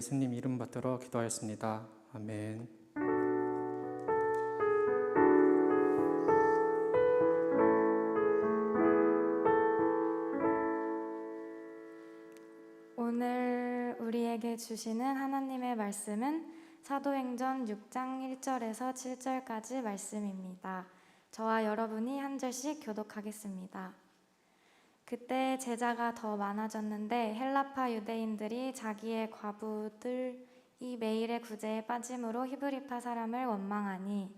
예수님 이름 받들어 기도하였습니다. 아멘. 오늘 우리에게 주시는 하나님의 말씀은 사도행전 6장 1절에서 7절까지 말씀입니다. 저와 여러분이 한 절씩 교독하겠습니다. 그때 제자가 더 많아졌는데 헬라파 유대인들이 자기의 과부들이 매일의 구제에 빠짐으로 히브리파 사람을 원망하니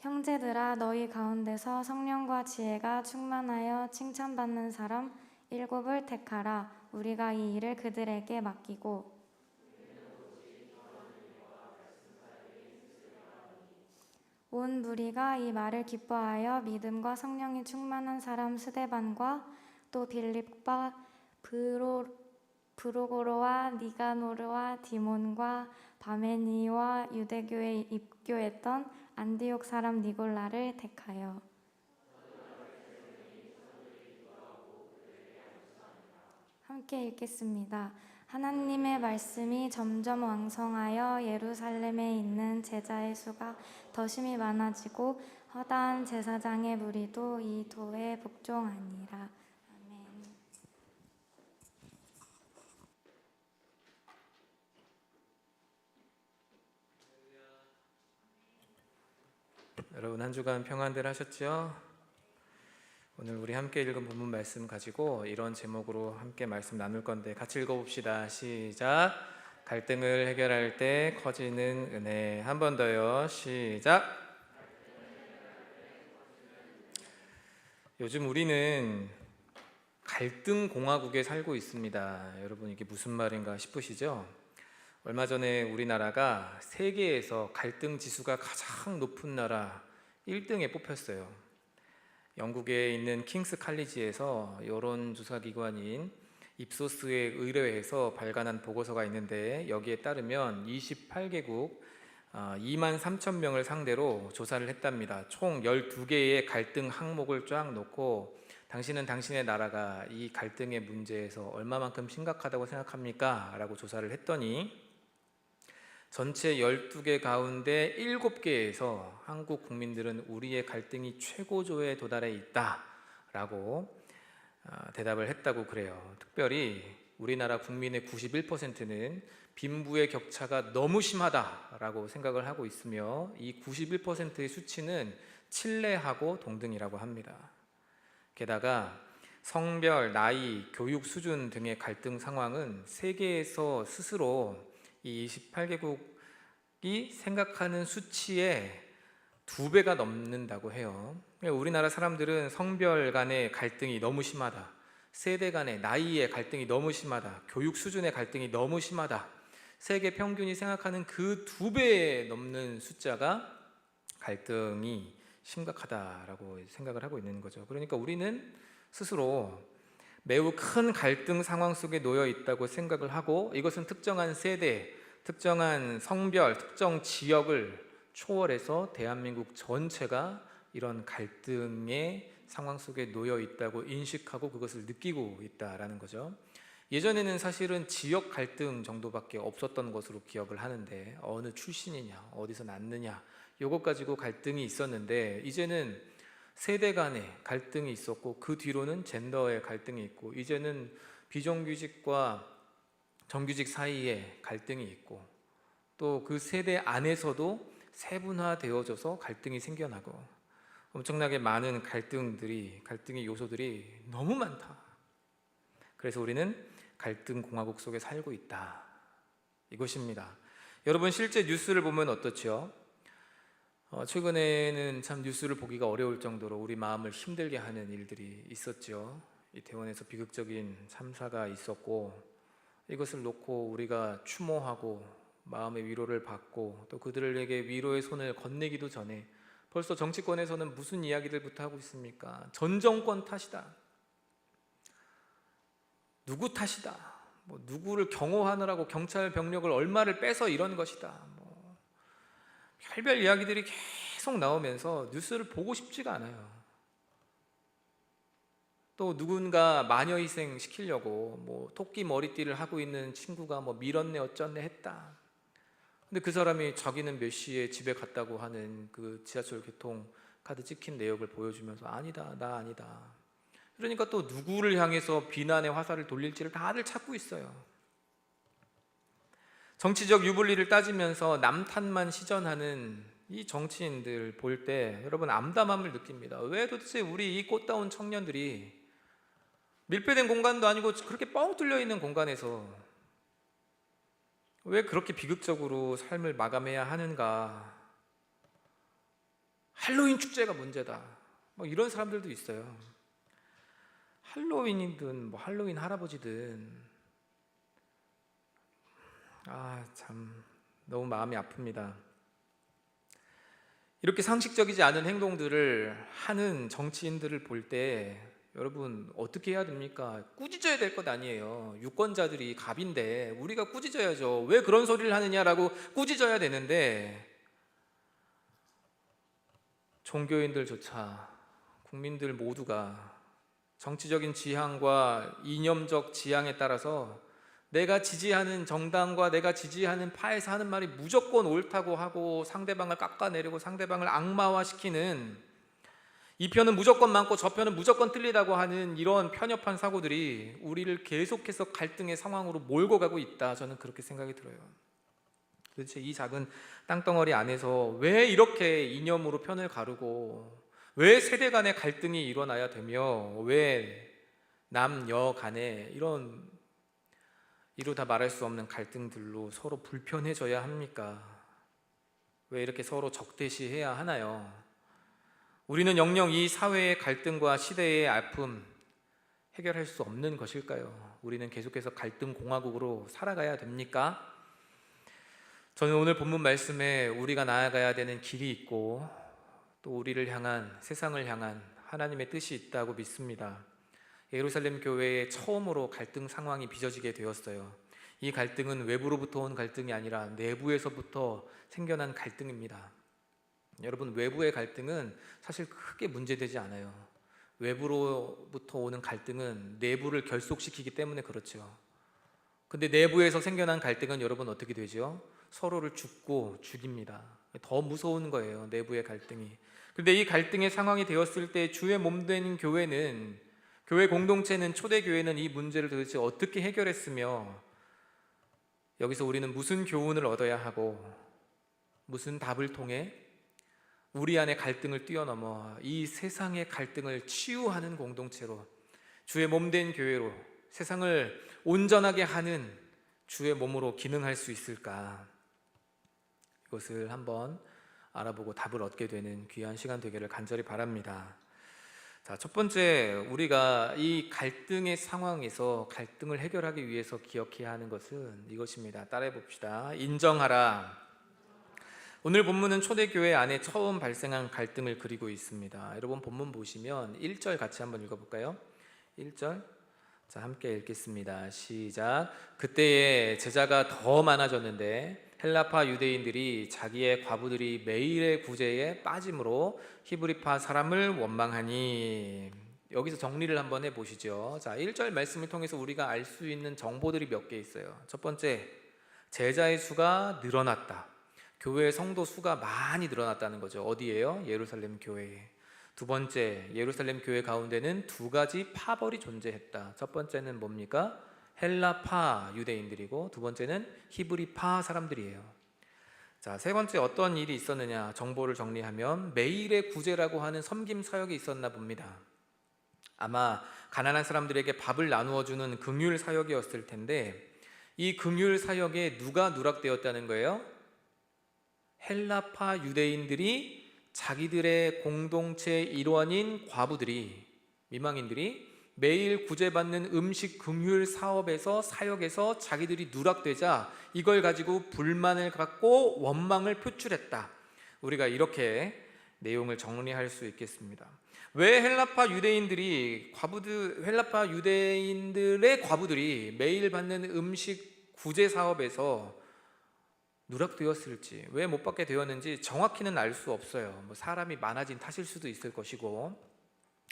형제들아, 너희 가운데서 성령과 지혜가 충만하여 칭찬받는 사람 7을 택하라. 우리가 이 일을 그들에게 맡기고 온 무리가 이 말을 기뻐하여 믿음과 성령이 충만한 사람 스데반과 또 빌립과 브로고로와 니가노르와 디몬과 바메니와 유대교에 입교했던 안디옥 사람 니골라를 택하여 함께 읽겠습니다. 하나님의 말씀이 점점 왕성하여 예루살렘에 있는 제자의 수가 더 심히 많아지고 허다한 제사장의 무리도 이 도에 복종하니라. 아멘. 여러분 한 주간 평안들 하셨죠? 오늘 우리 함께 읽은 본문 말씀 가지고 이런 제목으로 함께 말씀 나눌 건데 같이 읽어봅시다. 시작. 갈등을 해결할 때 커지는 은혜. 한 번 더요. 시작. 요즘 우리는 갈등 공화국에 살고 있습니다. 여러분 이게 무슨 말인가 싶으시죠? 얼마 전에 우리나라가 세계에서 갈등 지수가 가장 높은 나라 1등에 뽑혔어요. 영국에 있는 킹스 칼리지에서 여론조사기관인 입소스에 의뢰해서 발간한 보고서가 있는데 여기에 따르면 28개국 2만 3천 명을 상대로 조사를 했답니다. 총 12개의 갈등 항목을 쫙 놓고 당신은 당신의 나라가 이 갈등의 문제에서 얼마만큼 심각하다고 생각합니까? 라고 조사를 했더니 전체 12개 가운데 7개에서 한국 국민들은 우리의 갈등이 최고조에 도달해 있다라고 대답을 했다고 그래요. 특별히 우리나라 국민의 91%는 빈부의 격차가 너무 심하다라고 생각을 하고 있으며 이 91%의 수치는 칠레하고 동등이라고 합니다. 게다가 성별, 나이, 교육 수준 등의 갈등 상황은 세계에서 스스로 이 28개국이 생각하는 수치의 2배가 넘는다고 해요. 우리나라 사람들은 성별 간의 갈등이 너무 심하다, 세대 간의 나이의 갈등이 너무 심하다, 교육 수준의 갈등이 너무 심하다, 세계 평균이 생각하는 그 2배에 넘는 숫자가 갈등이 심각하다라고 생각을 하고 있는 거죠. 그러니까 우리는 스스로 매우 큰 갈등 상황 속에 놓여 있다고 생각을 하고 이것은 특정한 세대, 특정한 성별, 특정 지역을 초월해서 대한민국 전체가 이런 갈등의 상황 속에 놓여 있다고 인식하고 그것을 느끼고 있다라는 거죠. 예전에는 사실은 지역 갈등 정도밖에 없었던 것으로 기억을 하는데 어느 출신이냐, 어디서 났느냐 이것 가지고 갈등이 있었는데 이제는 세대 간의 갈등이 있었고 그 뒤로는 젠더의 갈등이 있고 이제는 비정규직과 정규직 사이에 갈등이 있고 또 그 세대 안에서도 세분화되어져서 갈등이 생겨나고 엄청나게 많은 갈등의 요소들이 너무 많다. 그래서 우리는 갈등 공화국 속에 살고 있다. 이것입니다. 여러분 실제 뉴스를 보면 어떻죠? 최근에는 참 뉴스를 보기가 어려울 정도로 우리 마음을 힘들게 하는 일들이 있었죠. 이태원에서 비극적인 참사가 있었고 이것을 놓고 우리가 추모하고 마음의 위로를 받고 또 그들에게 위로의 손을 건네기도 전에 벌써 정치권에서는 무슨 이야기들부터 하고 있습니까? 전 정권 탓이다, 누구 탓이다, 누구를 경호하느라고 경찰 병력을 얼마를 빼서 이런 것이다, 별별 이야기들이 계속 나오면서 뉴스를 보고 싶지가 않아요. 또 누군가 마녀 희생 시키려고 뭐 토끼 머리띠를 하고 있는 친구가 뭐 밀었네 어쩌네 했다. 근데 그 사람이 자기는 몇 시에 집에 갔다고 하는 그 지하철 교통 카드 찍힌 내역을 보여주면서 아니다, 나 아니다. 그러니까 또 누구를 향해서 비난의 화살을 돌릴지를 다들 찾고 있어요. 정치적 유불리를 따지면서 남탓만 시전하는 이 정치인들 볼 때 여러분 암담함을 느낍니다. 왜 도대체 우리 이 꽃다운 청년들이 밀폐된 공간도 아니고 그렇게 뻥 뚫려 있는 공간에서 왜 그렇게 비극적으로 삶을 마감해야 하는가? 할로윈 축제가 문제다. 뭐 이런 사람들도 있어요. 할로윈이든 뭐 할로윈 할아버지든 참 너무 마음이 아픕니다. 이렇게 상식적이지 않은 행동들을 하는 정치인들을 볼 때 여러분 어떻게 해야 됩니까? 꾸짖어야 될 것 아니에요. 유권자들이 갑인데 우리가 꾸짖어야죠. 왜 그런 소리를 하느냐라고 꾸짖어야 되는데 종교인들조차 국민들 모두가 정치적인 지향과 이념적 지향에 따라서 내가 지지하는 정당과 내가 지지하는 파에서 하는 말이 무조건 옳다고 하고 상대방을 깎아내리고 상대방을 악마화시키는 이 편은 무조건 맞고 저 편은 무조건 틀리다고 하는 이런 편협한 사고들이 우리를 계속해서 갈등의 상황으로 몰고 가고 있다. 저는 그렇게 생각이 들어요. 도대체 이 작은 땅덩어리 안에서 왜 이렇게 이념으로 편을 가르고 왜 세대 간의 갈등이 일어나야 되며 왜 남녀 간에 이런 이루다 말할 수 없는 갈등들로 서로 불편해져야 합니까? 왜 이렇게 서로 적대시해야 하나요? 우리는 영영 이 사회의 갈등과 시대의 아픔 해결할 수 없는 것일까요? 우리는 계속해서 갈등 공화국으로 살아가야 됩니까? 저는 오늘 본문 말씀에 우리가 나아가야 되는 길이 있고 또 우리를 향한 세상을 향한 하나님의 뜻이 있다고 믿습니다. 예루살렘 교회에 처음으로 갈등 상황이 빚어지게 되었어요. 이 갈등은 외부로부터 온 갈등이 아니라 내부에서부터 생겨난 갈등입니다. 여러분, 외부의 갈등은 사실 크게 문제되지 않아요. 외부로부터 오는 갈등은 내부를 결속시키기 때문에 그렇죠. 근데 내부에서 생겨난 갈등은 여러분 어떻게 되죠? 서로를 죽고 죽입니다. 더 무서운 거예요, 내부의 갈등이. 근데 이 갈등의 상황이 되었을 때 주의 몸된 교회는, 교회 공동체는, 초대교회는 이 문제를 도대체 어떻게 해결했으며 여기서 우리는 무슨 교훈을 얻어야 하고 무슨 답을 통해 우리 안의 갈등을 뛰어넘어 이 세상의 갈등을 치유하는 공동체로, 주의 몸된 교회로 세상을 온전하게 하는 주의 몸으로 기능할 수 있을까? 이것을 한번 알아보고 답을 얻게 되는 귀한 시간 되기를 간절히 바랍니다. 자, 첫 번째, 우리가 이 갈등의 상황에서 갈등을 해결하기 위해서 기억해야 하는 것은 이것입니다. 따라해 봅시다. 인정하라. 오늘 본문은 초대교회 안에 처음 발생한 갈등을 그리고 있습니다. 여러분 본문 보시면 1절 같이 한번 읽어볼까요? 1절, 자, 함께 읽겠습니다. 시작. 그때에 제자가 더 많아졌는데 헬라파 유대인들이 자기의 과부들이 매일의 구제에 빠짐으로 히브리파 사람을 원망하니. 여기서 정리를 한번 해보시죠. 자, 1절 말씀을 통해서 우리가 알 수 있는 정보들이 몇 개 있어요. 첫 번째, 제자의 수가 늘어났다. 교회 성도 수가 많이 늘어났다는 거죠. 어디예요? 예루살렘 교회에. 두 번째, 예루살렘 교회 가운데는 두 가지 파벌이 존재했다. 첫 번째는 뭡니까? 헬라파 유대인들이고 두 번째는 히브리파 사람들이에요. 자, 세 번째 어떤 일이 있었느냐 정보를 정리하면 매일의 구제라고 하는 섬김 사역이 있었나 봅니다. 아마 가난한 사람들에게 밥을 나누어 주는 긍휼 사역이었을 텐데 이 긍휼 사역에 누가 누락되었다는 거예요? 헬라파 유대인들이 자기들의 공동체 일원인 과부들이, 미망인들이 매일 구제받는 음식 긍휼 사업에서, 사역에서 자기들이 누락되자 이걸 가지고 불만을 갖고 원망을 표출했다. 우리가 이렇게 내용을 정리할 수 있겠습니다. 왜 헬라파 유대인들의 과부들이 매일 받는 음식 구제 사업에서 누락되었을지, 왜 못 받게 되었는지 정확히는 알 수 없어요. 뭐 사람이 많아진 탓일 수도 있을 것이고,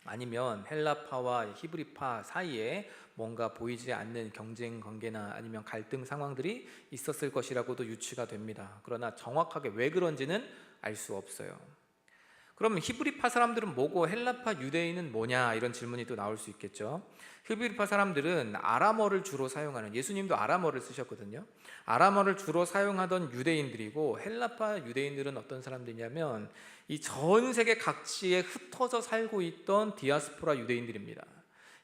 아니면 헬라파와 히브리파 사이에 뭔가 보이지 않는 경쟁 관계나 아니면 갈등 상황들이 있었을 것이라고도 유추가 됩니다. 그러나 정확하게 왜 그런지는 알 수 없어요. 그럼 히브리파 사람들은 뭐고 헬라파 유대인은 뭐냐, 이런 질문이 또 나올 수 있겠죠. 히브리파 사람들은 아람어를 주로 사용하는, 예수님도 아람어를 쓰셨거든요. 아람어를 주로 사용하던 유대인들이고, 헬라파 유대인들은 어떤 사람들이냐면 이 전 세계 각지에 흩어져 살고 있던 디아스포라 유대인들입니다.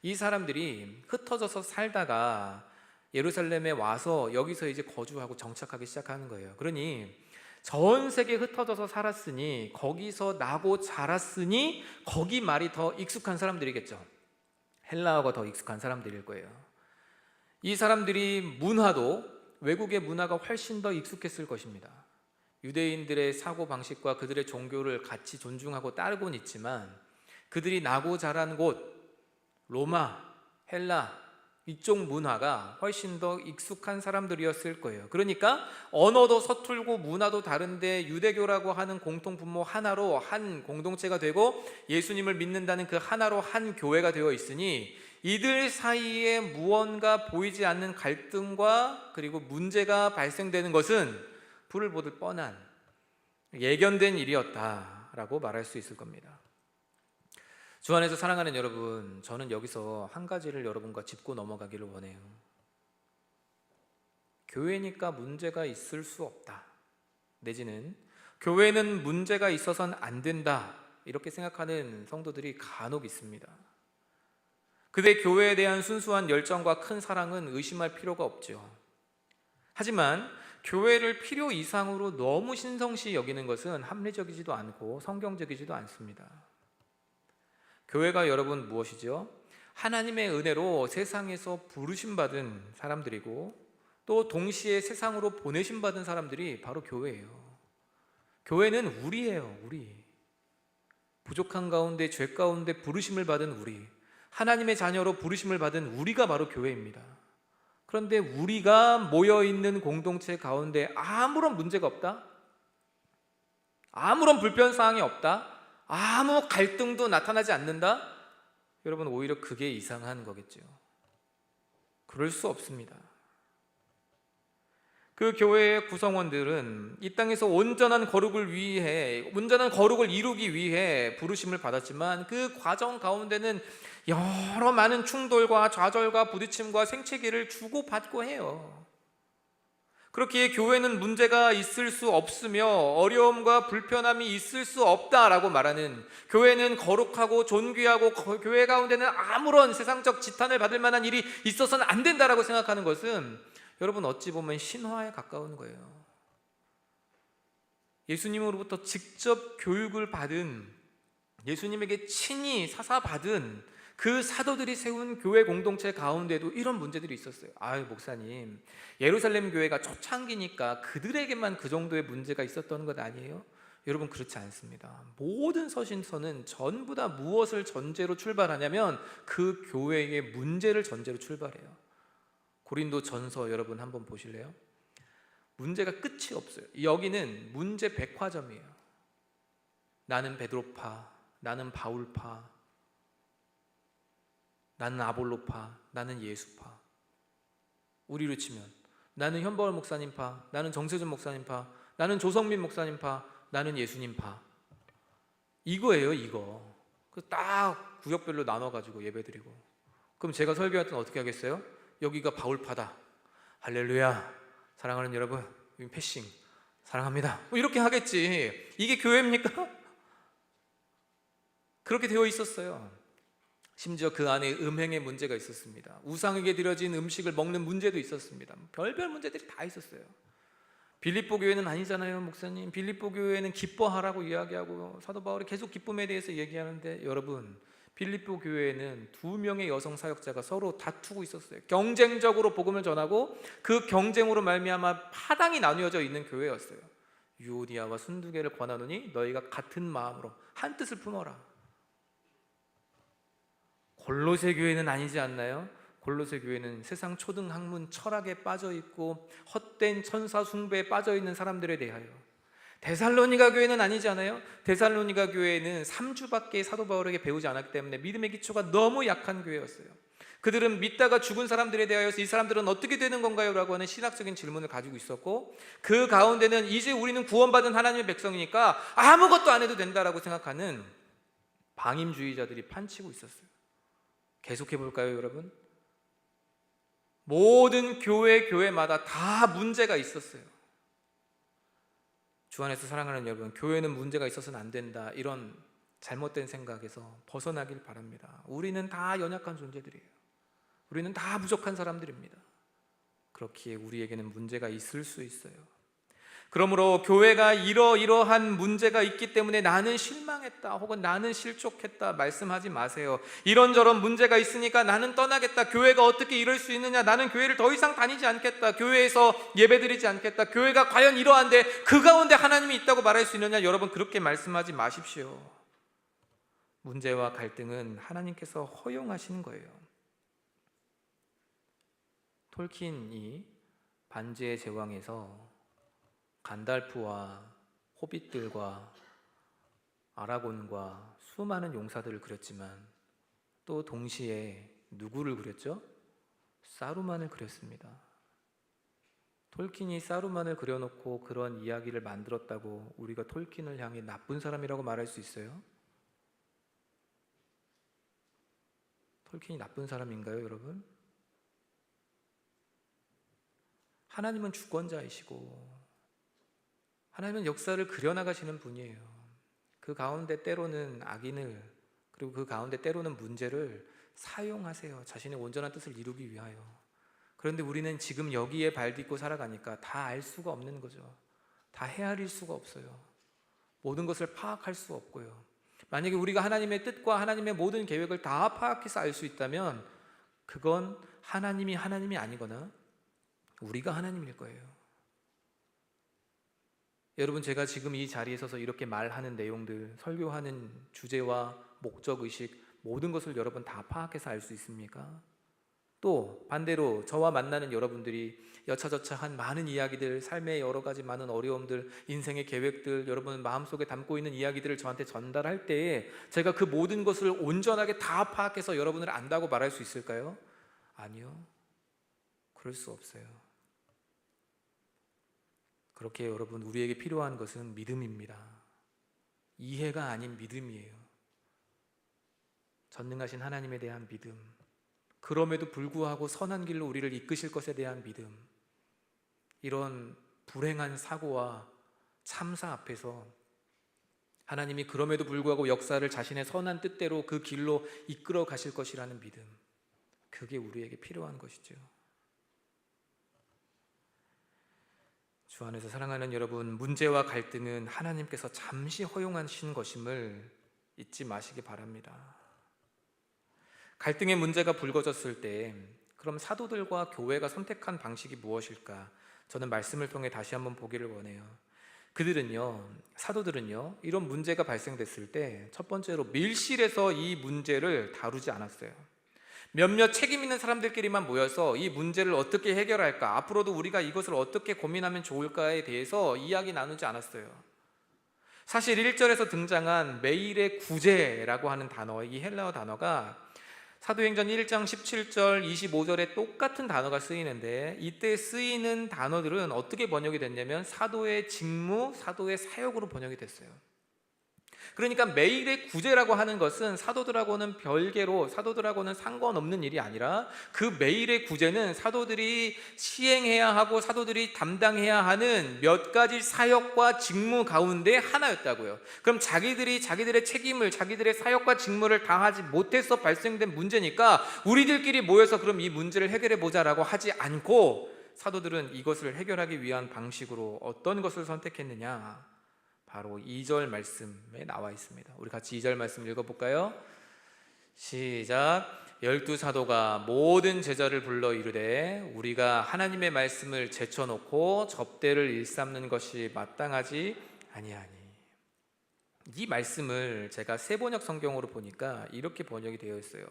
이 사람들이 흩어져서 살다가 예루살렘에 와서 여기서 이제 거주하고 정착하기 시작하는 거예요. 그러니 전 세계에 흩어져서 살았으니, 거기서 나고 자랐으니 거기 말이 더 익숙한 사람들이겠죠. 헬라어가 더 익숙한 사람들일 거예요. 이 사람들이 문화도 외국의 문화가 훨씬 더 익숙했을 것입니다. 유대인들의 사고방식과 그들의 종교를 같이 존중하고 따르고는 있지만, 그들이 나고 자란 곳 로마, 헬라 이쪽 문화가 훨씬 더 익숙한 사람들이었을 거예요. 그러니까 언어도 서툴고 문화도 다른데 유대교라고 하는 공통 분모 하나로 한 공동체가 되고 예수님을 믿는다는 그 하나로 한 교회가 되어 있으니, 이들 사이에 무언가 보이지 않는 갈등과 그리고 문제가 발생되는 것은 불을 보듯 뻔한 예견된 일이었다라고 말할 수 있을 겁니다. 주 안에서 사랑하는 여러분, 저는 여기서 한 가지를 여러분과 짚고 넘어가기를 원해요. 교회니까 문제가 있을 수 없다, 내지는 교회는 문제가 있어서는 안 된다, 이렇게 생각하는 성도들이 간혹 있습니다. 그들의 교회에 대한 순수한 열정과 큰 사랑은 의심할 필요가 없죠. 하지만 교회를 필요 이상으로 너무 신성시 여기는 것은 합리적이지도 않고 성경적이지도 않습니다. 교회가 여러분 무엇이죠? 하나님의 은혜로 세상에서 부르심 받은 사람들이고, 또 동시에 세상으로 보내심 받은 사람들이 바로 교회예요. 교회는 우리예요. 우리. 부족한 가운데, 죄 가운데 부르심을 받은 우리, 하나님의 자녀로 부르심을 받은 우리가 바로 교회입니다. 그런데 우리가 모여있는 공동체 가운데 아무런 문제가 없다? 아무런 불편사항이 없다? 아무 갈등도 나타나지 않는다? 여러분, 오히려 그게 이상한 거겠죠. 그럴 수 없습니다. 그 교회의 구성원들은 이 땅에서 온전한 거룩을 이루기 위해 부르심을 받았지만, 그 과정 가운데는 여러 많은 충돌과 좌절과 부딪힘과 생채기를 주고받고 해요. 그렇기에 교회는 문제가 있을 수 없으며 어려움과 불편함이 있을 수 없다라고 말하는, 교회는 거룩하고 존귀하고 교회 가운데는 아무런 세상적 지탄을 받을 만한 일이 있어서는 안 된다라고 생각하는 것은 여러분 어찌 보면 신화에 가까운 거예요. 예수님으로부터 직접 교육을 받은, 예수님에게 친히 사사받은 그 사도들이 세운 교회 공동체 가운데도 이런 문제들이 있었어요. 아유, 목사님, 예루살렘 교회가 초창기니까 그들에게만 그 정도의 문제가 있었던 것 아니에요? 여러분, 그렇지 않습니다. 모든 서신서는 전부 다 무엇을 전제로 출발하냐면 그 교회의 문제를 전제로 출발해요. 고린도 전서 여러분 한번 보실래요? 문제가 끝이 없어요. 여기는 문제 백화점이에요. 나는 베드로파, 나는 바울파, 나는 아볼로파, 나는 예수파. 우리로 치면 나는 현버월 목사님파, 나는 정세준 목사님파, 나는 조성민 목사님파, 나는 예수님파. 이거예요, 이거. 그 딱 구역별로 나눠가지고 예배드리고. 그럼 제가 설교할 때는 어떻게 하겠어요? 여기가 바울파다, 할렐루야, 사랑하는 여러분, 패싱 사랑합니다, 뭐 이렇게 하겠지. 이게 교회입니까? 그렇게 되어 있었어요. 심지어 그 안에 음행의 문제가 있었습니다. 우상에게 드려진 음식을 먹는 문제도 있었습니다. 별별 문제들이 다 있었어요. 빌립보 교회는 아니잖아요, 목사님. 빌립보 교회는 기뻐하라고 이야기하고 사도 바울이 계속 기쁨에 대해서 얘기하는데, 여러분, 빌립보 교회에는 2명의 여성 사역자가 서로 다투고 있었어요. 경쟁적으로 복음을 전하고 그 경쟁으로 말미암아 파당이 나뉘어져 있는 교회였어요. 유오디아와 순두개를 권하노니 너희가 같은 마음으로 한 뜻을 품어라. 골로새 교회는 아니지 않나요? 골로새 교회는 세상 초등 학문 철학에 빠져 있고 헛된 천사 숭배에 빠져 있는 사람들에 대하여, 데살로니가 교회는 아니잖아요. 데살로니가 교회는 3주밖에 사도 바울에게 배우지 않았기 때문에 믿음의 기초가 너무 약한 교회였어요. 그들은 믿다가 죽은 사람들에 대하여서 이 사람들은 어떻게 되는 건가요? 라고 하는 신학적인 질문을 가지고 있었고, 그 가운데는 이제 우리는 구원받은 하나님의 백성이니까 아무것도 안 해도 된다라고 생각하는 방임주의자들이 판치고 있었어요. 계속해 볼까요, 여러분? 모든 교회마다 다 문제가 있었어요. 주 안에서 사랑하는 여러분, 교회는 문제가 있어서는 안 된다, 이런 잘못된 생각에서 벗어나길 바랍니다. 우리는 다 연약한 존재들이에요. 우리는 다 부족한 사람들입니다. 그렇기에 우리에게는 문제가 있을 수 있어요. 그러므로 교회가 이러이러한 문제가 있기 때문에 나는 실망했다 혹은 나는 실족했다 말씀하지 마세요. 이런저런 문제가 있으니까 나는 떠나겠다, 교회가 어떻게 이럴 수 있느냐, 나는 교회를 더 이상 다니지 않겠다, 교회에서 예배드리지 않겠다, 교회가 과연 이러한데 그 가운데 하나님이 있다고 말할 수 있느냐, 여러분 그렇게 말씀하지 마십시오. 문제와 갈등은 하나님께서 허용하시는 거예요. 톨킨이 반지의 제왕에서 간달프와 호빗들과 아라곤과 수많은 용사들을 그렸지만 또 동시에 누구를 그렸죠? 사루만을 그렸습니다. 톨킨이 사루만을 그려놓고 그런 이야기를 만들었다고 우리가 톨킨을 향해 나쁜 사람이라고 말할 수 있어요? 톨킨이 나쁜 사람인가요, 여러분? 하나님은 주권자이시고 하나님은 역사를 그려나가시는 분이에요. 그 가운데 때로는 악인을, 그리고 그 가운데 때로는 문제를 사용하세요. 자신의 온전한 뜻을 이루기 위하여. 그런데 우리는 지금 여기에 발 딛고 살아가니까 다 알 수가 없는 거죠. 다 헤아릴 수가 없어요. 모든 것을 파악할 수 없고요. 만약에 우리가 하나님의 뜻과 하나님의 모든 계획을 다 파악해서 알 수 있다면 그건 하나님이 아니거나 우리가 하나님일 거예요. 여러분, 제가 지금 이 자리에 서서 이렇게 말하는 내용들, 설교하는 주제와 목적의식, 모든 것을 여러분 다 파악해서 알 수 있습니까? 또 반대로 저와 만나는 여러분들이 여차저차한 많은 이야기들, 삶의 여러 가지 많은 어려움들, 인생의 계획들, 여러분 마음속에 담고 있는 이야기들을 저한테 전달할 때에 제가 그 모든 것을 온전하게 다 파악해서 여러분을 안다고 말할 수 있을까요? 아니요, 그럴 수 없어요. 그렇게 여러분, 우리에게 필요한 것은 믿음입니다. 이해가 아닌 믿음이에요. 전능하신 하나님에 대한 믿음, 그럼에도 불구하고 선한 길로 우리를 이끄실 것에 대한 믿음, 이런 불행한 사고와 참사 앞에서 하나님이 그럼에도 불구하고 역사를 자신의 선한 뜻대로 그 길로 이끌어 가실 것이라는 믿음, 그게 우리에게 필요한 것이죠. 주 안에서 사랑하는 여러분, 문제와 갈등은 하나님께서 잠시 허용하신 것임을 잊지 마시기 바랍니다. 갈등의 문제가 불거졌을 때 그럼 사도들과 교회가 선택한 방식이 무엇일까? 저는 말씀을 통해 다시 한번 보기를 원해요. 사도들은요, 이런 문제가 발생됐을 때 첫 번째로 밀실에서 이 문제를 다루지 않았어요. 몇몇 책임 있는 사람들끼리만 모여서 이 문제를 어떻게 해결할까, 앞으로도 우리가 이것을 어떻게 고민하면 좋을까에 대해서 이야기 나누지 않았어요. 사실 1절에서 등장한 매일의 구제라고 하는 단어, 이 헬라어 단어가 사도행전 1장 17절 25절에 똑같은 단어가 쓰이는데, 이때 쓰이는 단어들은 어떻게 번역이 됐냐면 사도의 직무, 사도의 사역으로 번역이 됐어요. 그러니까 매일의 구제라고 하는 것은 사도들하고는 별개로, 사도들하고는 상관없는 일이 아니라 그 매일의 구제는 사도들이 시행해야 하고 사도들이 담당해야 하는 몇 가지 사역과 직무 가운데 하나였다고요. 그럼 자기들의 책임을, 자기들의 사역과 직무를 다하지 못해서 발생된 문제니까 우리들끼리 모여서 그럼 이 문제를 해결해 보자라고 하지 않고, 사도들은 이것을 해결하기 위한 방식으로 어떤 것을 선택했느냐, 바로 2절 말씀에 나와 있습니다. 우리 같이 2절 말씀 읽어볼까요? 시작. 12사도가 모든 제자를 불러 이르되 우리가 하나님의 말씀을 제쳐놓고 접대를 일삼는 것이 마땅하지 아니하니. 이 말씀을 제가 세번역 성경으로 보니까 이렇게 번역이 되어 있어요.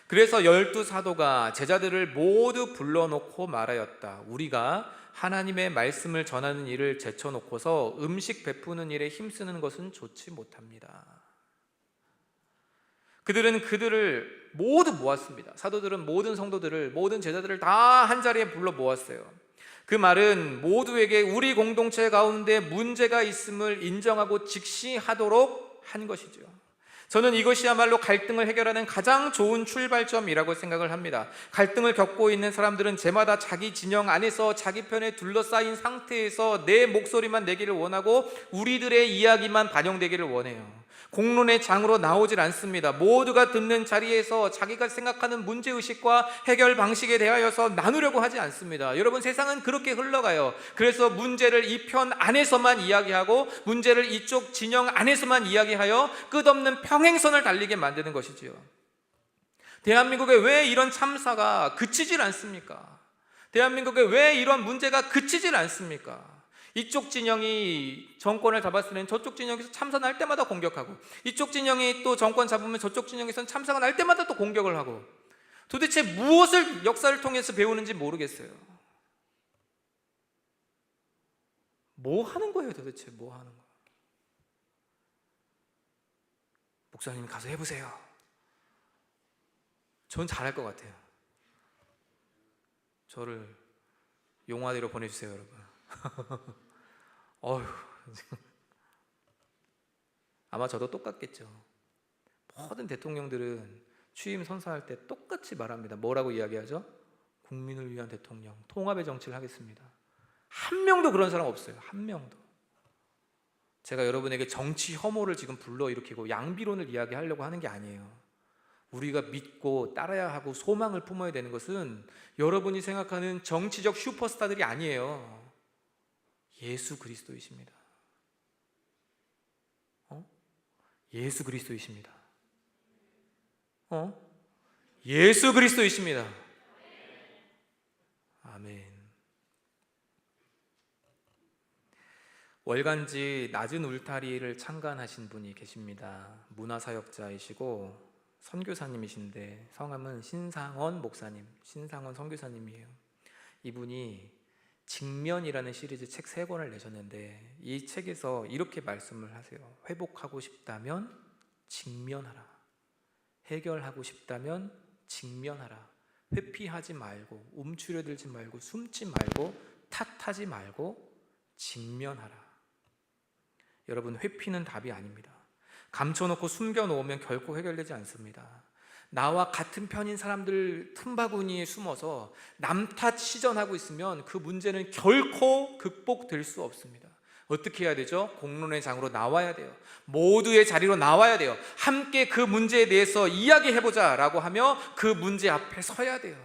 그래서 12사도가 제자들을 모두 불러놓고 말하였다. 우리가 하나님의 말씀을 전하는 일을 제쳐놓고서 음식 베푸는 일에 힘쓰는 것은 좋지 못합니다. 그들은 그들을 모두 모았습니다. 사도들은 모든 성도들을, 모든 제자들을 다 한자리에 불러 모았어요. 그 말은 모두에게 우리 공동체 가운데 문제가 있음을 인정하고 직시하도록 한 것이죠. 저는 이것이야말로 갈등을 해결하는 가장 좋은 출발점이라고 생각을 합니다. 갈등을 겪고 있는 사람들은 제마다 자기 진영 안에서 자기 편에 둘러싸인 상태에서 내 목소리만 내기를 원하고 우리들의 이야기만 반영되기를 원해요. 공론의 장으로 나오질 않습니다. 모두가 듣는 자리에서 자기가 생각하는 문제의식과 해결 방식에 대하여서 나누려고 하지 않습니다. 여러분, 세상은 그렇게 흘러가요. 그래서 문제를 이 편 안에서만 이야기하고 문제를 이쪽 진영 안에서만 이야기하여 끝없는 평행선을 달리게 만드는 것이지요. 대한민국에 왜 이런 참사가 그치질 않습니까? 대한민국에 왜 이런 문제가 그치질 않습니까? 이쪽 진영이 정권을 잡았을 때는 저쪽 진영에서 참사 날 때마다 공격하고, 이쪽 진영이 또 정권 잡으면 저쪽 진영에서는 참사가 날 때마다 또 공격을 하고, 도대체 무엇을 역사를 통해서 배우는지 모르겠어요. 뭐 하는 거예요, 도대체 뭐 하는 거예요? 목사님 가서 해보세요. 전 잘할 것 같아요. 저를 용화대로 보내주세요, 여러분. 어휴, 아마 저도 똑같겠죠. 모든 대통령들은 취임 선서할 때 똑같이 말합니다. 뭐라고 이야기하죠? 국민을 위한 대통령, 통합의 정치를 하겠습니다. 한 명도 그런 사람 없어요. 한 명도. 제가 여러분에게 정치 혐오를 지금 불러일으키고 양비론을 이야기하려고 하는 게 아니에요. 우리가 믿고 따라야 하고 소망을 품어야 되는 것은 여러분이 생각하는 정치적 슈퍼스타들이 아니에요. 예수 그리스도이십니다. 예수 그리스도이십니다. 예수 그리스도이십니다. 아멘. 월간지 낮은 울타리를 창간하신 분이 계십니다. 문화사역자이시고 선교사님이신데 성함은 신상원 목사님, 신상원 선교사님이에요. 이분이 직면이라는 시리즈 책 3권을 내셨는데 이 책에서 이렇게 말씀을 하세요. 회복하고 싶다면 직면하라. 해결하고 싶다면 직면하라. 회피하지 말고 움츠려들지 말고 숨지 말고 탓하지 말고 직면하라. 여러분, 회피는 답이 아닙니다. 감춰놓고 숨겨놓으면 결코 해결되지 않습니다. 나와 같은 편인 사람들 틈바구니에 숨어서 남 탓 시전하고 있으면 그 문제는 결코 극복될 수 없습니다. 어떻게 해야 되죠? 공론의 장으로 나와야 돼요. 모두의 자리로 나와야 돼요. 함께 그 문제에 대해서 이야기해보자 라고 하며 그 문제 앞에 서야 돼요.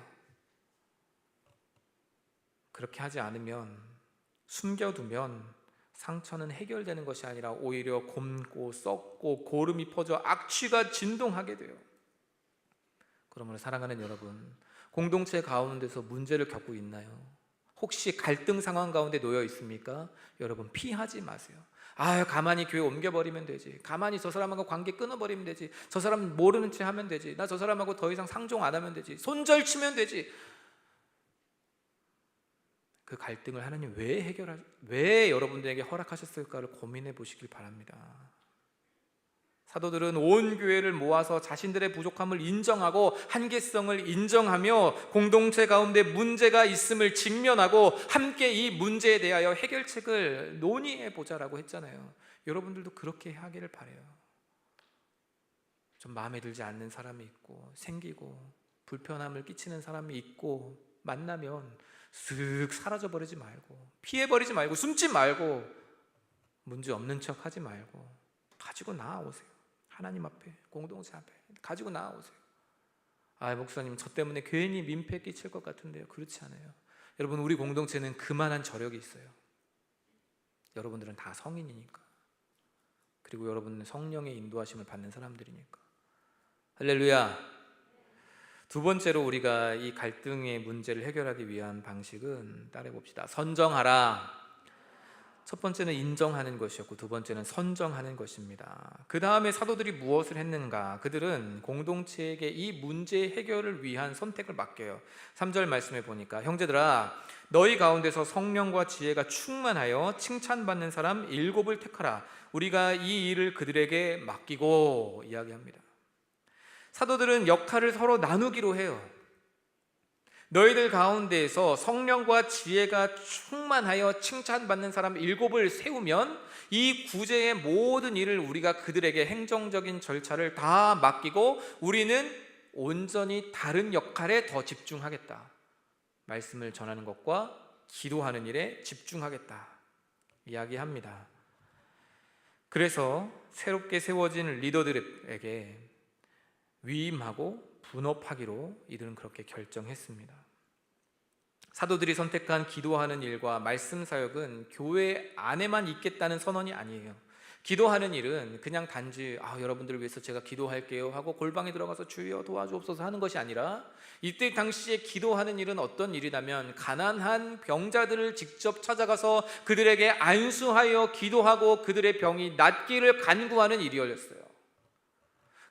그렇게 하지 않으면, 숨겨두면 상처는 해결되는 것이 아니라 오히려 곪고 썩고 고름이 퍼져 악취가 진동하게 돼요. 그러므로 사랑하는 여러분, 공동체 가운데서 문제를 겪고 있나요? 혹시 갈등 상황 가운데 놓여 있습니까? 여러분, 피하지 마세요. 가만히 교회 옮겨버리면 되지. 가만히 저 사람하고 관계 끊어버리면 되지. 저 사람 모르는 체 하면 되지. 나 저 사람하고 더 이상 상종 안 하면 되지. 손절치면 되지. 그 갈등을 하나님 왜 여러분들에게 허락하셨을까를 고민해 보시길 바랍니다. 사도들은 온 교회를 모아서 자신들의 부족함을 인정하고 한계성을 인정하며 공동체 가운데 문제가 있음을 직면하고 함께 이 문제에 대하여 해결책을 논의해 보자라고 했잖아요. 여러분들도 그렇게 하기를 바라요. 좀 마음에 들지 않는 사람이 있고 생기고 불편함을 끼치는 사람이 있고 만나면 쓱 사라져버리지 말고 피해버리지 말고 숨지 말고 문제 없는 척 하지 말고 가지고 나아오세요. 하나님 앞에, 공동체 앞에 가지고 나아오세요. 목사님, 저 때문에 괜히 민폐 끼칠 것 같은데요. 그렇지 않아요. 여러분, 우리 공동체는 그만한 저력이 있어요. 여러분들은 다 성인이니까, 그리고 여러분은 성령의 인도하심을 받는 사람들이니까. 할렐루야. 두 번째로 우리가 이 갈등의 문제를 해결하기 위한 방식은 따라해 봅시다. 선정하라. 첫 번째는 인정하는 것이었고 두 번째는 선정하는 것입니다. 그 다음에 사도들이 무엇을 했는가? 그들은 공동체에게 이 문제 해결을 위한 선택을 맡겨요. 3절 말씀에 보니까 형제들아 너희 가운데서 성령과 지혜가 충만하여 칭찬받는 사람 7을 택하라. 우리가 이 일을 그들에게 맡기고 이야기합니다. 사도들은 역할을 서로 나누기로 해요. 너희들 가운데에서 성령과 지혜가 충만하여 칭찬받는 사람 7을 세우면 이 구제의 모든 일을 우리가 그들에게 행정적인 절차를 다 맡기고 우리는 온전히 다른 역할에 더 집중하겠다. 말씀을 전하는 것과 기도하는 일에 집중하겠다 이야기합니다. 그래서 새롭게 세워진 리더들에게 위임하고 분업하기로 이들은 그렇게 결정했습니다. 사도들이 선택한 기도하는 일과 말씀 사역은 교회 안에만 있겠다는 선언이 아니에요. 기도하는 일은 그냥 단지 여러분들을 위해서 제가 기도할게요 하고 골방에 들어가서 주여 도와주옵소서 하는 것이 아니라 이때 당시에 기도하는 일은 어떤 일이냐면 가난한 병자들을 직접 찾아가서 그들에게 안수하여 기도하고 그들의 병이 낫기를 간구하는 일이었어요.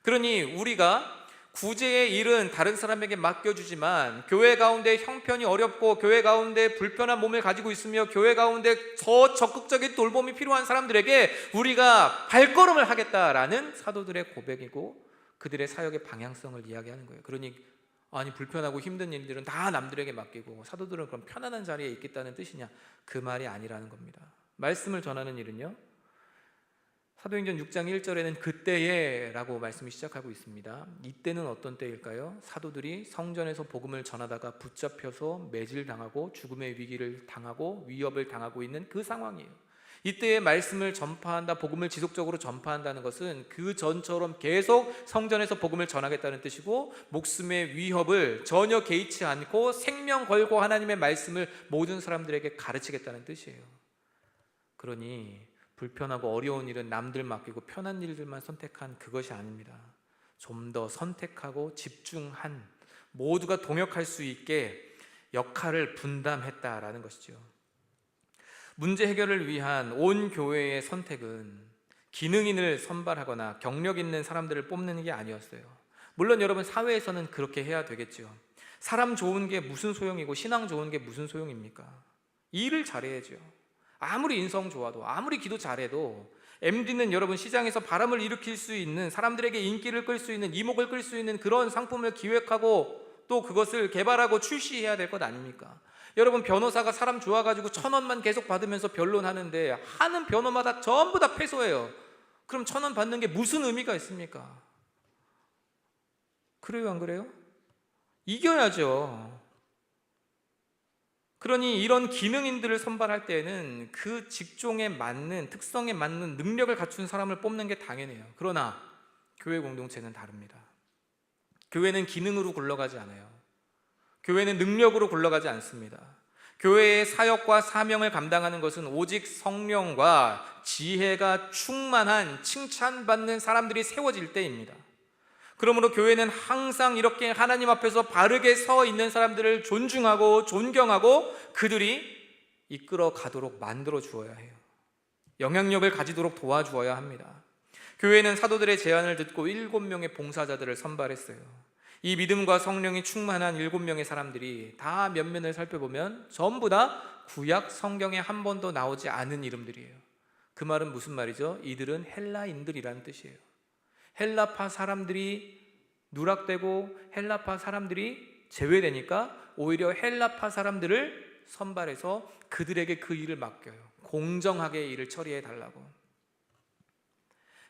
그러니 우리가 구제의 일은 다른 사람에게 맡겨주지만 교회 가운데 형편이 어렵고 교회 가운데 불편한 몸을 가지고 있으며 교회 가운데 더 적극적인 돌봄이 필요한 사람들에게 우리가 발걸음을 하겠다라는 사도들의 고백이고 그들의 사역의 방향성을 이야기하는 거예요. 그러니 불편하고 힘든 일들은 다 남들에게 맡기고 사도들은 그럼 편안한 자리에 있겠다는 뜻이냐? 그 말이 아니라는 겁니다. 말씀을 전하는 일은요, 사도행전 6장 1절에는 그때에 라고 말씀이 시작하고 있습니다. 이때는 어떤 때일까요? 사도들이 성전에서 복음을 전하다가 붙잡혀서 매질당하고 죽음의 위기를 당하고 위협을 당하고 있는 그 상황이에요. 이때의 말씀을 전파한다, 복음을 지속적으로 전파한다는 것은 그 전처럼 계속 성전에서 복음을 전하겠다는 뜻이고 목숨의 위협을 전혀 개의치 않고 생명 걸고 하나님의 말씀을 모든 사람들에게 가르치겠다는 뜻이에요. 그러니 불편하고 어려운 일은 남들 맡기고 편한 일들만 선택한 그것이 아닙니다. 좀 더 선택하고 집중한, 모두가 동역할 수 있게 역할을 분담했다라는 것이죠. 문제 해결을 위한 온 교회의 선택은 기능인을 선발하거나 경력 있는 사람들을 뽑는 게 아니었어요. 물론 여러분 사회에서는 그렇게 해야 되겠죠. 사람 좋은 게 무슨 소용이고 신앙 좋은 게 무슨 소용입니까? 일을 잘해야죠. 아무리 인성 좋아도 아무리 기도 잘해도 MD는 여러분 시장에서 바람을 일으킬 수 있는, 사람들에게 인기를 끌 수 있는, 이목을 끌 수 있는 그런 상품을 기획하고 또 그것을 개발하고 출시해야 될 것 아닙니까? 여러분 변호사가 사람 좋아가지고 1,000원만 계속 받으면서 변론하는데 하는 변호마다 전부 다 패소해요. 그럼 1,000원 받는 게 무슨 의미가 있습니까? 그래요, 안 그래요? 이겨야죠. 그러니 이런 기능인들을 선발할 때는 그 직종에 맞는, 특성에 맞는 능력을 갖춘 사람을 뽑는 게 당연해요. 그러나 교회 공동체는 다릅니다. 교회는 기능으로 굴러가지 않아요. 교회는 능력으로 굴러가지 않습니다. 교회의 사역과 사명을 감당하는 것은 오직 성령과 지혜가 충만한 칭찬받는 사람들이 세워질 때입니다. 그러므로 교회는 항상 이렇게 하나님 앞에서 바르게 서 있는 사람들을 존중하고 존경하고 그들이 이끌어 가도록 만들어 주어야 해요. 영향력을 가지도록 도와주어야 합니다. 교회는 사도들의 제안을 듣고 7명의 봉사자들을 선발했어요. 이 믿음과 성령이 충만한 7명의 사람들이 다 면면을 살펴보면 전부 다 구약 성경에 한 번도 나오지 않은 이름들이에요. 그 말은 무슨 말이죠? 이들은 헬라인들이라는 뜻이에요. 헬라파 사람들이 누락되고 헬라파 사람들이 제외되니까 오히려 헬라파 사람들을 선발해서 그들에게 그 일을 맡겨요. 공정하게 일을 처리해 달라고.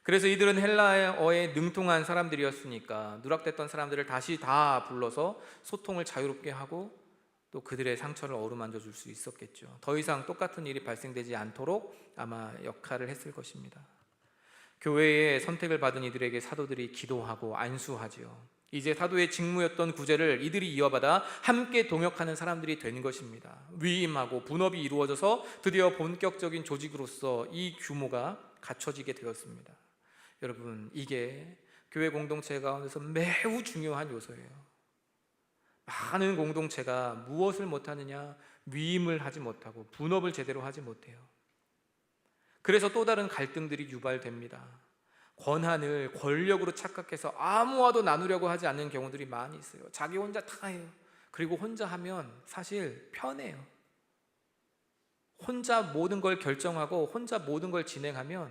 그래서 이들은 헬라어에 능통한 사람들이었으니까 누락됐던 사람들을 다시 다 불러서 소통을 자유롭게 하고 또 그들의 상처를 어루만져 줄 수 있었겠죠. 더 이상 똑같은 일이 발생되지 않도록 아마 역할을 했을 것입니다. 교회의 선택을 받은 이들에게 사도들이 기도하고 안수하지요. 이제 사도의 직무였던 구제를 이들이 이어받아 함께 동역하는 사람들이 된 것입니다. 위임하고 분업이 이루어져서 드디어 본격적인 조직으로서 이 규모가 갖춰지게 되었습니다. 여러분, 이게 교회 공동체 가운데서 매우 중요한 요소예요. 많은 공동체가 무엇을 못하느냐? 위임을 하지 못하고 분업을 제대로 하지 못해요. 그래서 또 다른 갈등들이 유발됩니다. 권한을 권력으로 착각해서 아무와도 나누려고 하지 않는 경우들이 많이 있어요. 자기 혼자 다 해요. 그리고 혼자 하면 사실 편해요. 혼자 모든 걸 결정하고 혼자 모든 걸 진행하면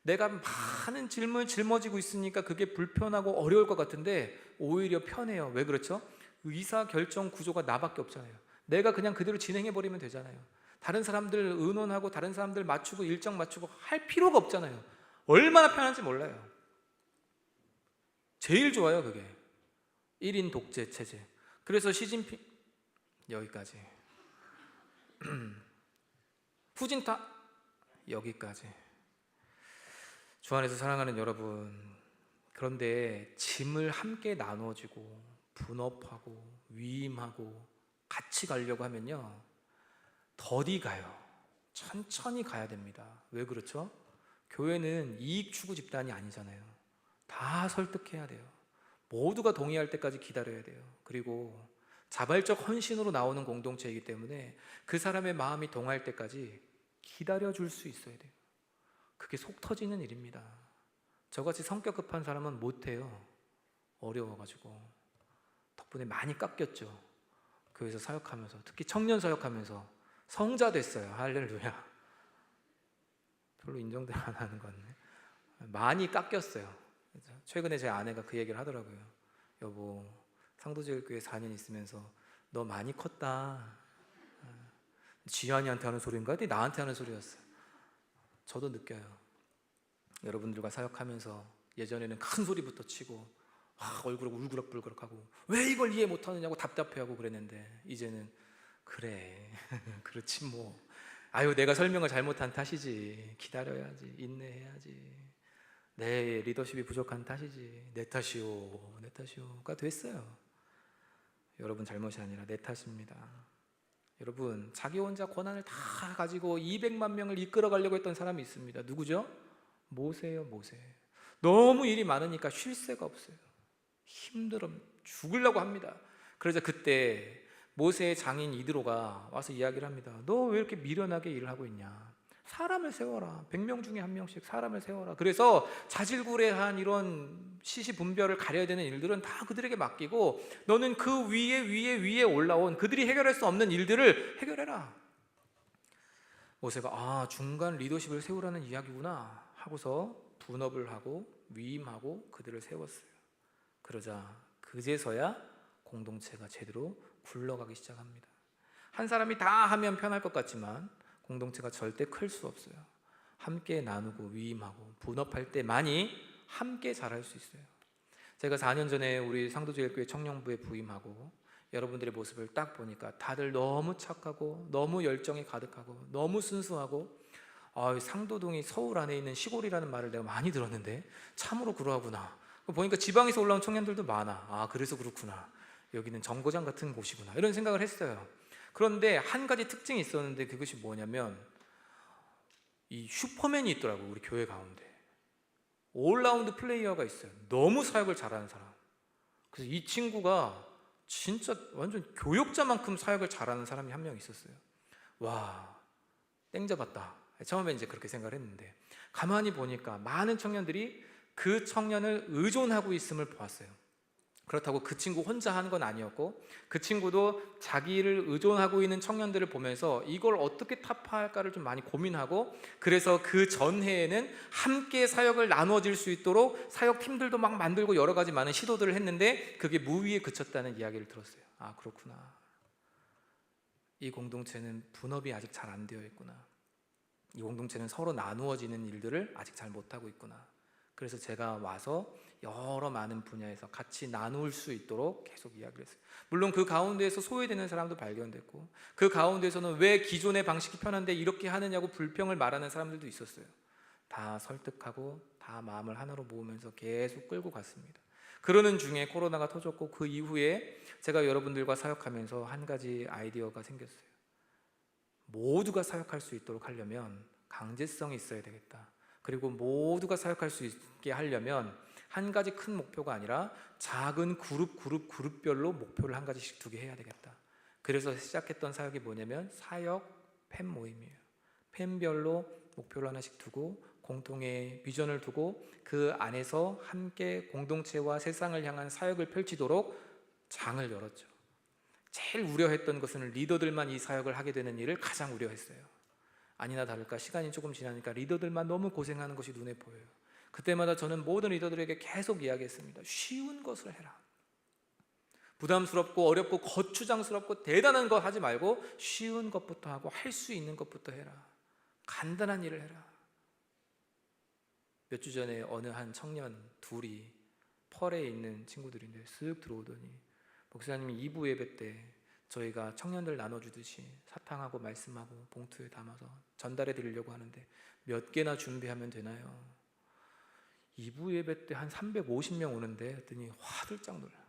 내가 많은 질문을 짊어지고 있으니까 그게 불편하고 어려울 것 같은데 오히려 편해요. 왜 그렇죠? 의사결정 구조가 나밖에 없잖아요. 내가 그냥 그대로 진행해버리면 되잖아요. 다른 사람들 의논하고 다른 사람들 맞추고 일정 맞추고 할 필요가 없잖아요. 얼마나 편한지 몰라요. 제일 좋아요 그게. 1인 독재 체제. 그래서 시진핑 여기까지 푸진타 여기까지. 주 안에서 사랑하는 여러분, 그런데 짐을 함께 나눠주고 분업하고 위임하고 같이 가려고 하면요 더디 가요. 천천히 가야 됩니다. 왜 그렇죠? 교회는 이익 추구 집단이 아니잖아요. 다 설득해야 돼요. 모두가 동의할 때까지 기다려야 돼요. 그리고 자발적 헌신으로 나오는 공동체이기 때문에 그 사람의 마음이 동할 때까지 기다려줄 수 있어야 돼요. 그게 속 터지는 일입니다. 저같이 성격 급한 사람은 못해요. 어려워가지고. 덕분에 많이 깎였죠. 교회에서 사역하면서, 특히 청년 사역하면서 성자 됐어요. 할렐루야. 별로 인정도 안 하는 것 같네. 많이 깎였어요. 최근에 제 아내가 그 얘기를 하더라고요. 여보, 상도제일교회 4년 있으면서 너 많이 컸다. 지한이한테 하는 소리인가? 나한테 하는 소리였어요. 저도 느껴요. 여러분들과 사역하면서 예전에는 큰 소리부터 치고 얼굴을 울그락불그락하고 왜 이걸 이해 못하느냐고 답답해하고 그랬는데 이제는 그래 그렇지 뭐. 아유 내가 설명을 잘못한 탓이지. 기다려야지. 인내해야지. 내 리더십이 부족한 탓이지. 내 탓이오가 됐어요. 여러분 잘못이 아니라 내 탓입니다. 여러분 자기 혼자 권한을 다 가지고 200만 명을 이끌어 가려고 했던 사람이 있습니다. 누구죠? 모세예요. 모세. 너무 일이 많으니까 쉴 새가 없어요. 힘들어 죽으려고 합니다. 그래서 그때 모세의 장인 이드로가 와서 이야기를 합니다. 너 왜 이렇게 미련하게 일을 하고 있냐? 사람을 세워라. 100명 중에 한 명씩 사람을 세워라. 그래서 자질구레한 이런 시시분별을 가려야 되는 일들은 다 그들에게 맡기고 너는 그 위에 올라온 그들이 해결할 수 없는 일들을 해결해라. 모세가 중간 리더십을 세우라는 이야기구나 하고서 분업을 하고 위임하고 그들을 세웠어요. 그러자 그제서야 공동체가 제대로 굴러가기 시작합니다. 한 사람이 다 하면 편할 것 같지만 공동체가 절대 클 수 없어요. 함께 나누고 위임하고 분업할 때만이 함께 잘할 수 있어요. 제가 4년 전에 우리 상도제일교회 청년부에 부임하고 여러분들의 모습을 딱 보니까 다들 너무 착하고 너무 열정이 가득하고 너무 순수하고 상도동이 서울 안에 있는 시골이라는 말을 내가 많이 들었는데 참으로 그러하구나. 보니까 지방에서 올라온 청년들도 많아. 그래서 그렇구나. 여기는 정거장 같은 곳이구나. 이런 생각을 했어요. 그런데 한 가지 특징이 있었는데 그것이 뭐냐면 이 슈퍼맨이 있더라고요. 우리 교회 가운데 올라운드 플레이어가 있어요. 너무 사역을 잘하는 사람. 그래서 이 친구가 진짜 완전 교역자만큼 사역을 잘하는 사람이 한 명 있었어요. 와, 땡 잡았다. 처음에 이제 그렇게 생각을 했는데 가만히 보니까 많은 청년들이 그 청년을 의존하고 있음을 보았어요. 그렇다고 그 친구 혼자 하는 건 아니었고 그 친구도 자기를 의존하고 있는 청년들을 보면서 이걸 어떻게 타파할까를 좀 많이 고민하고 그래서 그 전해에는 함께 사역을 나누어질 수 있도록 사역팀들도 막 만들고 여러 가지 많은 시도들을 했는데 그게 무위에 그쳤다는 이야기를 들었어요. 그렇구나. 이 공동체는 분업이 아직 잘 안 되어 있구나. 이 공동체는 서로 나누어지는 일들을 아직 잘 못하고 있구나. 그래서 제가 와서 여러 많은 분야에서 같이 나눌 수 있도록 계속 이야기를 했어요. 물론 그 가운데에서 소외되는 사람도 발견됐고 그 가운데에서는 왜 기존의 방식이 편한데 이렇게 하느냐고 불평을 말하는 사람들도 있었어요. 다 설득하고 다 마음을 하나로 모으면서 계속 끌고 갔습니다. 그러는 중에 코로나가 터졌고 그 이후에 제가 여러분들과 사역하면서 한 가지 아이디어가 생겼어요. 모두가 사역할 수 있도록 하려면 강제성이 있어야 되겠다. 그리고 모두가 사역할 수 있게 하려면 한 가지 큰 목표가 아니라 작은 그룹별로 목표를 한 가지씩 두게 해야 되겠다. 그래서 시작했던 사역이 뭐냐면 사역 팬 모임이에요. 팬별로 목표를 하나씩 두고 공통의 비전을 두고 그 안에서 함께 공동체와 세상을 향한 사역을 펼치도록 장을 열었죠. 제일 우려했던 것은 리더들만 이 사역을 하게 되는 일을 가장 우려했어요. 아니나 다를까 시간이 조금 지나니까 리더들만 너무 고생하는 것이 눈에 보여요. 그때마다 저는 모든 리더들에게 계속 이야기했습니다. 쉬운 것을 해라. 부담스럽고 어렵고 거추장스럽고 대단한 거 하지 말고 쉬운 것부터 하고 할 수 있는 것부터 해라. 간단한 일을 해라. 몇 주 전에 어느 한 청년 둘이 펄에 있는 친구들인데 쓱 들어오더니 목사님이 2부 예배 때 저희가 청년들 나눠주듯이 사탕하고 말씀하고 봉투에 담아서 전달해 드리려고 하는데 몇 개나 준비하면 되나요? 2부 예배 때 한 350명 오는데 했더니 화들짝 놀라요.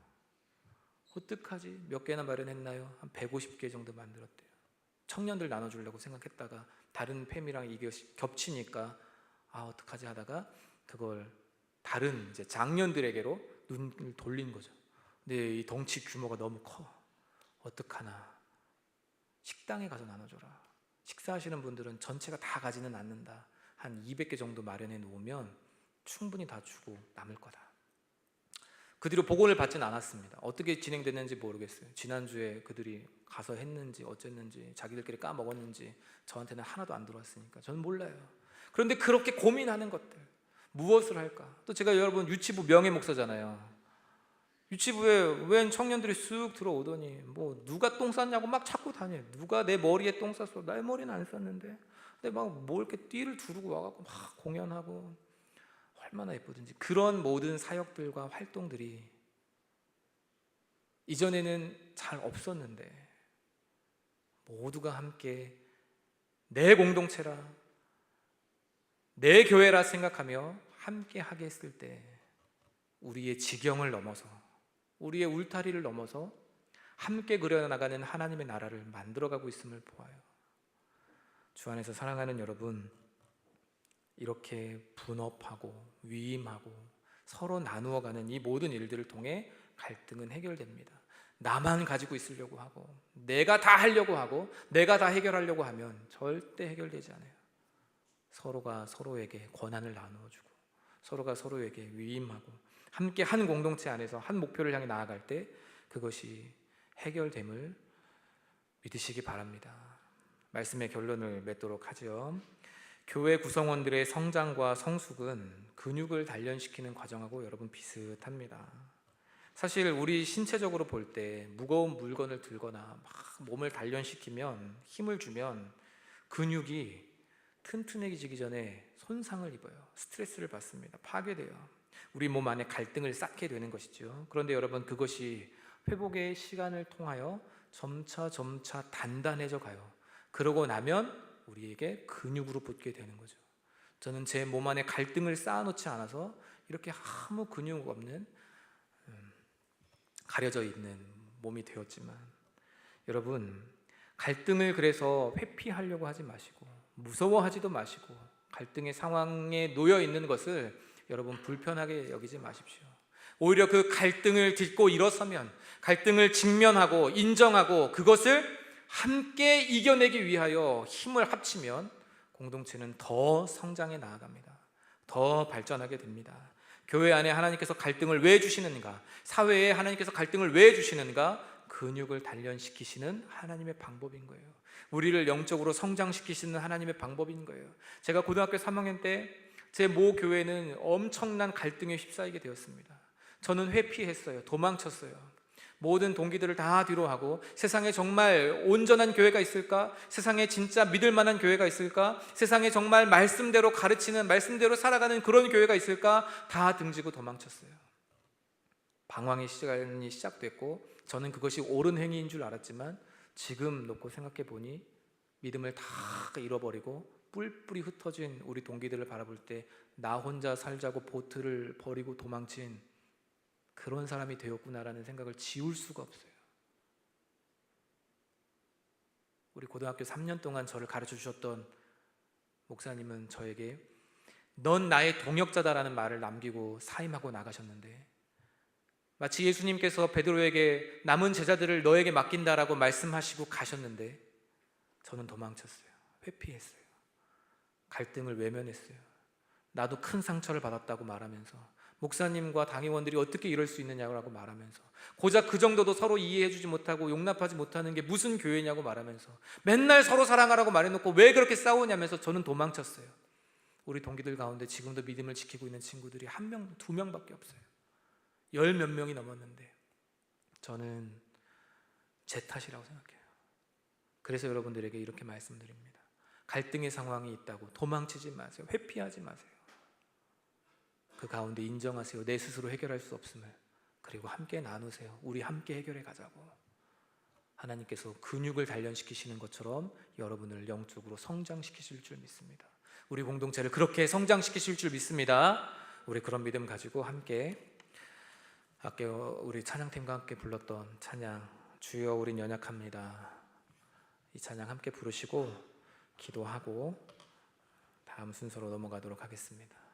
어떡하지? 몇 개나 마련했나요? 한 150개 정도 만들었대요. 청년들 나눠주려고 생각했다가 다른 팸이랑 이게 겹치니까 어떡하지 하다가 그걸 다른 이제 장년들에게로 눈을 돌린 거죠. 근데 이 덩치 규모가 너무 커. 어떡하나? 식당에 가서 나눠줘라. 식사하시는 분들은 전체가 다 가지는 않는다. 한 200개 정도 마련해 놓으면 충분히 다 주고 남을 거다. 그 뒤로 복원을 받진 않았습니다. 어떻게 진행됐는지 모르겠어요. 지난주에 그들이 가서 했는지 어쨌는지 자기들끼리 까먹었는지 저한테는 하나도 안 들어왔으니까 저는 몰라요. 그런데 그렇게 고민하는 것들 무엇을 할까? 또 제가 여러분 유치부 명예 목사잖아요. 유치부에 웬 청년들이 쑥 들어오더니 뭐 누가 똥 쌌냐고 막 찾고 다녀요. 누가 내 머리에 똥 쌌어? 내 머리는 안 쌌는데. 근데 막 뭐 이렇게 띠를 두르고 와갖고 막 공연하고 얼마나 예쁘든지. 그런 모든 사역들과 활동들이 이전에는 잘 없었는데 모두가 함께 내 공동체라 내 교회라 생각하며 함께 하게 했을 때 우리의 지경을 넘어서 우리의 울타리를 넘어서 함께 그려나가는 하나님의 나라를 만들어가고 있음을 보아요. 주 안에서 사랑하는 여러분, 이렇게 분업하고 위임하고 서로 나누어가는 이 모든 일들을 통해 갈등은 해결됩니다. 나만 가지고 있으려고 하고 내가 다 하려고 하고 내가 다 해결하려고 하면 절대 해결되지 않아요. 서로가 서로에게 권한을 나누어주고 서로가 서로에게 위임하고 함께 한 공동체 안에서 한 목표를 향해 나아갈 때 그것이 해결됨을 믿으시기 바랍니다. 말씀의 결론을 맺도록 하죠. 교회 구성원들의 성장과 성숙은 근육을 단련시키는 과정하고 여러분 비슷합니다. 사실 우리 신체적으로 볼 때 무거운 물건을 들거나 막 몸을 단련시키면 힘을 주면 근육이 튼튼해지기 전에 손상을 입어요. 스트레스를 받습니다. 파괴돼요. 우리 몸 안에 갈등을 쌓게 되는 것이죠. 그런데 여러분 그것이 회복의 시간을 통하여 점차 단단해져 가요. 그러고 나면 우리에게 근육으로 붙게 되는 거죠. 저는 제 몸 안에 갈등을 쌓아놓지 않아서 이렇게 아무 근육 없는 가려져 있는 몸이 되었지만 여러분 갈등을 그래서 회피하려고 하지 마시고 무서워하지도 마시고 갈등의 상황에 놓여 있는 것을 여러분 불편하게 여기지 마십시오. 오히려 그 갈등을 딛고 일어서면 갈등을 직면하고 인정하고 그것을 함께 이겨내기 위하여 힘을 합치면 공동체는 더 성장해 나아갑니다. 더 발전하게 됩니다. 교회 안에 하나님께서 갈등을 왜 주시는가? 사회에 하나님께서 갈등을 왜 주시는가? 근육을 단련시키시는 하나님의 방법인 거예요. 우리를 영적으로 성장시키시는 하나님의 방법인 거예요. 제가 고등학교 3학년 때 제 모 교회는 엄청난 갈등에 휩싸이게 되었습니다. 저는 회피했어요. 도망쳤어요. 모든 동기들을 다 뒤로 하고 세상에 정말 온전한 교회가 있을까? 세상에 진짜 믿을 만한 교회가 있을까? 세상에 정말 말씀대로 가르치는 말씀대로 살아가는 그런 교회가 있을까? 다 등지고 도망쳤어요. 방황의 시간이 시작됐고 저는 그것이 옳은 행위인 줄 알았지만 지금 놓고 생각해 보니 믿음을 다 잃어버리고 뿔뿔이 흩어진 우리 동기들을 바라볼 때 나 혼자 살자고 보트를 버리고 도망친 그런 사람이 되었구나라는 생각을 지울 수가 없어요. 우리 고등학교 3년 동안 저를 가르쳐 주셨던 목사님은 저에게 넌 나의 동역자다라는 말을 남기고 사임하고 나가셨는데 마치 예수님께서 베드로에게 남은 제자들을 너에게 맡긴다라고 말씀하시고 가셨는데 저는 도망쳤어요. 회피했어요. 갈등을 외면했어요. 나도 큰 상처를 받았다고 말하면서, 목사님과 당회원들이 어떻게 이럴 수 있느냐고 말하면서, 고작 그 정도도 서로 이해해주지 못하고 용납하지 못하는 게 무슨 교회냐고 말하면서, 맨날 서로 사랑하라고 말해놓고 왜 그렇게 싸우냐면서 저는 도망쳤어요. 우리 동기들 가운데 지금도 믿음을 지키고 있는 친구들이 1명, 2명밖에 없어요. 10몇 명이 넘었는데 저는 제 탓이라고 생각해요. 그래서 여러분들에게 이렇게 말씀드립니다. 갈등의 상황이 있다고 도망치지 마세요. 회피하지 마세요. 그 가운데 인정하세요. 내 스스로 해결할 수 없음을. 그리고 함께 나누세요. 우리 함께 해결해 가자고. 하나님께서 근육을 단련시키시는 것처럼 여러분을 영적으로 성장시키실 줄 믿습니다. 우리 공동체를 그렇게 성장시키실 줄 믿습니다. 우리 그런 믿음 가지고 함께 아까 우리 찬양팀과 함께 불렀던 찬양, 주여 우린 연약합니다, 이 찬양 함께 부르시고 기도하고 다음 순서로 넘어가도록 하겠습니다.